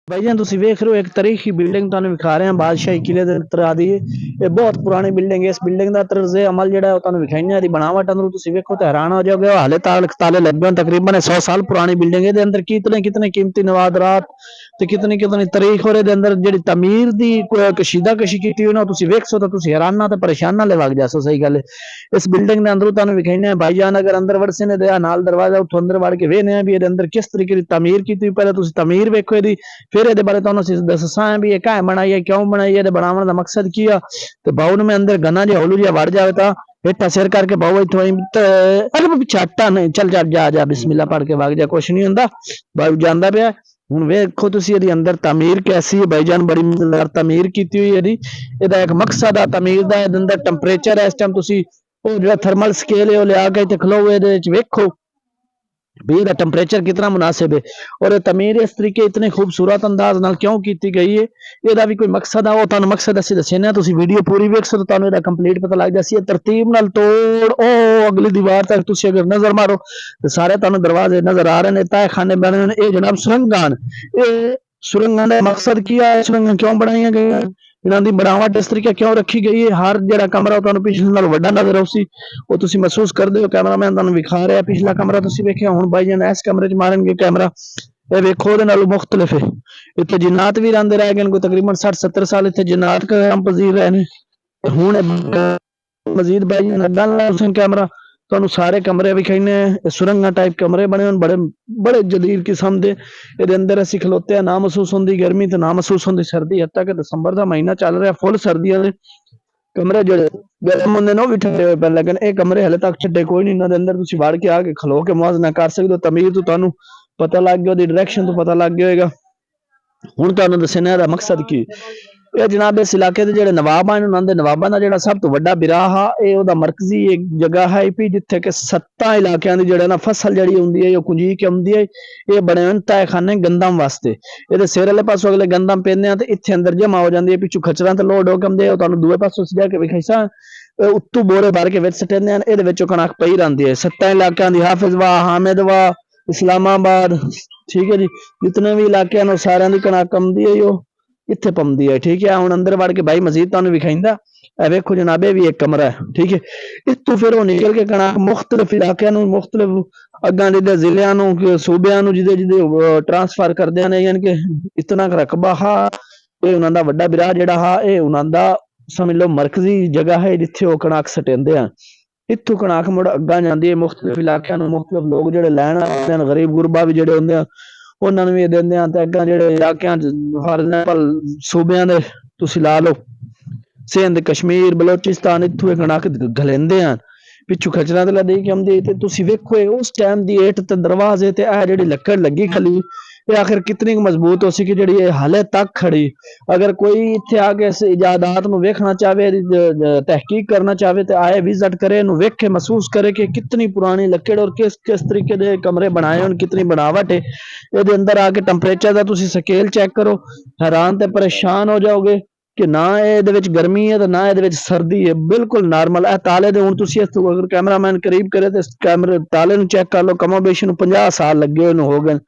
भाईजान तुसी वेख रहे हो एक तारीखी बिल्डिंग तुहानू विखा रहे हैं बादशाही किले दे तरा दी। ये बहुत पुरानी बिल्डिंग है। इस बिल्डिंग दा तर्ज अमल जेड़ा है तुहानू विखाइने दी बनावट अंदरों तुसी वेखो तो हैरान हो जाओगे। हाले ताले लगे हैं। तकरीबन 100 साल पुरानी बिल्डिंग है। अंदर कितने कितने कीमती नवादरात ते कितनी कितनी तारीख और अंदर जेड़ी तमीर दी कशीदा कशी की हुई ना तुसी वेखसो तो तुसी हैरान ना ते परेशान ना लग जासो। सही गल है। इस बिल्डिंग दे अंदरों तुहानू विखाइने भाईजान अगर अंदर वड़से ने दे नाल दरवाजा उठो अंदर वड़ के वेने भी अंदर किस तरीके की तमीर की हुई। पहले तुसी तमीर वेखो इहदी, फिर ये बारे तुहानू दससा है भी ये क्या बनाई है, क्यों बनाई है, बनाने का मकसद की है। तो बाऊ में अंदर गना जो हौलू जिहा वड़ जाए तो हेठा सिर करके बाऊ इथों अरे छाटा नहीं चल जा जा जा बिस्मिल्लाह पढ़ के वग जा, कुछ नहीं होंदा। बाऊ जांदा पिया। हुण वेखो तुसी इहदी अंदर तमीर कैसी है भाईजान, बड़ी मजेदार तमीर की हुई है। इहदा एक मकसद है तमीर दा। इहदे अंदर टैंपरेचर है इस टाइम तुसी ओ जिहड़ा थर्मल स्केल है ओ लिया के इत्थे खलोवे इहदे विच वेखो भी का टेम्परेचर कितना मुनासिब है। और ये तमीर इस तरीके इतने खूबसूरत अंदाज नाल क्यों की गई है, यदा भी कोई मकसद है वो तुहानू मकसद असं दसने। तुसी वीडियो पूरी वेख सो तुहानू इहदा कंप्लीट पता लग जासी। तरतीब नाल तोड़ ओ अगली दीवार तक तुसी अगर नजर मारो तो सारे तुहानू दरवाजे नजर आ रहे हैं। तय खाने बने हुए ये जनाब सुरंगान। ये सुरंगां दा मकसद की है, सुरंगां क्यों बनाई गई, इन्हां दी बनावट इस तरीके क्यों रखी गई है। हर जड़ा कमरा तुहानू पिछले नाल वड्डा नजर आउसी वो तुसी महसूस करदे हो। कैमरामैन तुहानू विखा रहा है पिछला कमरा तुसी वेखिया। हुण भाईजान इस कमरे च मारनगे कैमरा, ये वेखो उहदे नालों मुख्तलिफ है। इत्थे जिन्नात भी रहिंदे रह गए कोई तकरीबन 60-70 साल इत्थे जिन्नात कयाम पजीर रहे ने। हुण मजीद भाईजान अग्गां कैमरा तुहानू सारे कमरे विखाइने। सुरंगा टाइप कमरे बने हुए बड़े बड़े जदीद किस्म के। इहदे अंदर असीं खलोते हैं, ना महसूस होंदी गर्मी ते ना महसूस होंदी सर्दी। हद तक दिसंबर का महीना चल रहा, फुल सर्दियां दे कमरे जेड़े गर्म होंदे ने भी ठंडे होए पे, लेकिन ये कमरे हले तक छड्डे कोई नहीं। इन्हां दे अंदर तुसीं वड़ के आके खलो के मुआज़ना कर सकदे हो। तमीर तो तुहानू पता लग गया, डायरेक्शन तो पता लग गया होगा। हुण तुहानू दस्सने दा मकसद की ये जनाब इस इलाके के जेडे नवाब हैं उन्होंने नवाबों का जो सब तो वड्डा बिरा हा ये मरकजी एक जगह है भी जिथे कि 7 इलाकों की जो ना फसल जी होंगी है कुंजी के आती है। ये बने हुए तहखाने गंदम वास्ते। ये सिर वाले पासों अगले गंदम पेंदे तो इतने अंदर जमा हो जाती है, पिछू खचर तो लोड हो आते हैं। दूए पासों जाके विखाईसा उत्तू बोरे भर के सटेंदे हैं। ये कणक पई रही है 7 इलाकों की। हाफिज वाह, हामिद वाह, इस्लामाबाद, ठीक है जी, जितने भी इलाके हैं सारे की कणक आती है इत्थे पौंदी है। ठीक है। हुण अंदर वड़ के भाई मजीद तुहानू विखाइंदा। वेखो जनाब ये भी एक कमरा है। ठीक है। इत्थों फिर वो निकल के कणक मुख्तलिफ इलाकों नूं मुख्तलिफ अग्गां जिहदे जिलियां नूं सूबियां नूं जिहदे जिहदे ट्रांसफर करदे ने, यानी कि इतना रकबा हा ये उन्हां दा वड्डा बिरा जिहड़ा हा ये उन्हां दा समझ लो मरकजी जगह है जिथे वो कणक सटेंदे हैं। इत्थों कणक मुड़ अग्गां जांदी है मुख्तलिफ इलाकों नूं। मुख्तलिफ लोग जिहड़े लैण आउंदे हन, गरीब गुरबा भी जिहड़े हुंदे हन उन्होंने भी देंदे हैं। ते अग्गां जिहड़े इलाकों फॉर एग्जाम्पल सूबियां दे तुसीं ला लो सिंध, कश्मीर, बलोचिस्तान इत्थों कणक घलेंदे हैं। पिछू खचरां ते लदी के आउंदी ते तुसीं वेखो उस टाइम दी ईट ते दरवाजे ते आ जिहड़ी लक्कड़ लगी खली ये आखिर कितनी मजबूत हो सी कि जिहड़ी ये हाले तक खड़ी। अगर कोई इत्थे आके इस इजादात नूं वेखना चाहे, तहकीक करना चाहे तो आए विजिट करे, इहनूं वेखे महसूस करे कि कितनी पुरानी लकड़ और किस किस तरीके दे कमरे बनाए होण, कितनी बनावट है। इहदे अंदर आके टैंपरेचर दा तुसीं स्केल चेक करो, हैरान ते परेशान हो जाओगे कि ना इहदे विच गर्मी है तो ना इहदे विच सर्दी है, बिल्कुल नॉर्मल है। ताले दे हुण तुसीं अगर कैमरामैन करीब करे तो कैमरे ताले नूं चेक कर लो, कमोबेश नूं 50 साल लगे हुए हो गए,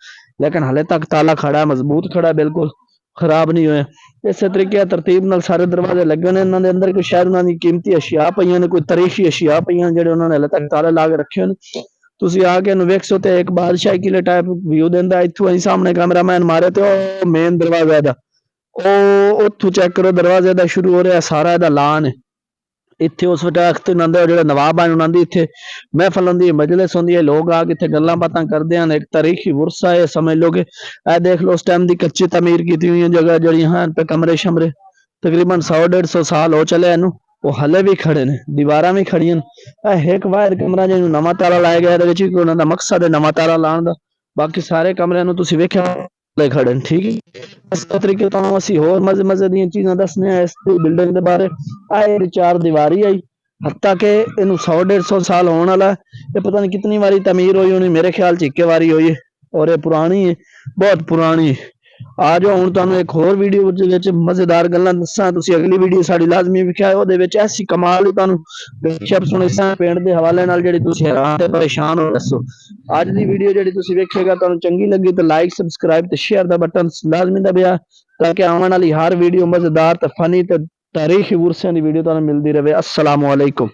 लेकिन हाले तक ताला खड़ा है, मजबूत खड़ा है, बिल्कुल खराब नहीं हुए। इस तरीके तरतीब नाल सारे दरवाजे लगे ने। इन्हां दे अंदर कोई शायद उन्हां दी कीमती अशिया पईयां ने, कोई तारीखी अशिया पईयां जिहड़े उन्होंने हाले तक ताले ला के रखे ने। तुसीं आके इहनूं वेख सो ते एक बादशाही किले टाइप व्यू दिंदा। इत्थों असीं सामने कैमरामैन मारे ते ओ मेन दरवाजा दा ओ उत्थों चेक करो दरवाजे दा शुरू हो रहा सारा इहदा लान है। इत्थे उस वक्त इन्हां दे जिहड़े नवाब हैं उन्हां दी इत्थे महफल होंदी है, मजलिस होंदी है, लोग आके इत्थे गल्लां बातां करदे हन। एक तारीखी विरसा है, समझ लो कि देख लो उस टाइम दी कच्ची तमीर की हुई जगह जड़ियां हैं पे कमरे शमरे तकरीबन 100-150 साल हो चले इनू वो हले भी खड़े ने, दीवारां भी खड़ियां ने। एक वाहिद कमरा जिहनूं नवां ताला लाया गया इहदे विच उन्हां दा मकसद है नवां ताला लाण दा। बाकी सारे कमरिਆਂ ਨੂੰ ਤੁਸੀਂ ਵੇਖਿਆ खड़े हैं। ठीक है। इस तरीके तो असीं होर मजे मजे दी चीज़ां दसने इस बिल्डिंग के बारे। आए 4 दीवारी आई हत्ता के इनू 100-150 साल होने वाला है। ये पता नहीं कितनी बारी तमीर हुई होनी, मेरे ख्याल च इक्के बारी हुई है और ये पुरानी है, बहुत पुरानी है। ਆ ਜਾਓ ਹੁਣ ਤੁਹਾਨੂੰ ਇੱਕ ਹੋਰ ਵੀਡੀਓ ਦੇ ਵਿੱਚ ਮਜ਼ੇਦਾਰ ਗੱਲਾਂ ਦੱਸਾਂ। ਤੁਸੀਂ ਅਗਲੀ ਵੀਡੀਓ ਸਾਡੀ ਲਾਜ਼ਮੀ ਵੇਖਿਆ, ਉਹਦੇ ਵਿੱਚ ਐਸੀ ਕਮਾਲ ਦੀ ਤੁਹਾਨੂੰ ਗੱਪਸ਼ਪ ਸੁਣਾਈਆਂ ਪਿੰਡ ਦੇ ਹਵਾਲੇ ਨਾਲ, ਜਿਹੜੀ ਤੁਸੀਂ ਹੈਰਾਨ ਤੇ ਪਰੇਸ਼ਾਨ ਹੋ ਦੱਸੋ। ਅੱਜ ਦੀ ਵੀਡੀਓ ਜਿਹੜੀ ਤੁਸੀਂ ਵੇਖੇਗਾ ਤੁਹਾਨੂੰ ਚੰਗੀ ਲੱਗੀ ਤਾਂ ਲਾਈਕ ਸਬਸਕ੍ਰਾਈਬ ਤੇ ਸ਼ੇਅਰ ਦਾ ਬਟਨ ਲਾਜ਼ਮੀ ਦਬਿਆ, ਤਾकि ਆਉਣ ਵਾਲੀ ਹਰ ਵੀਡੀਓ ਮਜ਼ੇਦਾਰ ਤੇ ਫਨੀ ਤੇ ਤਾਰੀਖੀ ਉਰਸਿਆਂ ਦੀ ਵੀਡੀਓ ਤੁਹਾਨੂੰ ਮਿਲਦੀ ਰਹੇ। अस्सलाम वालेकुम।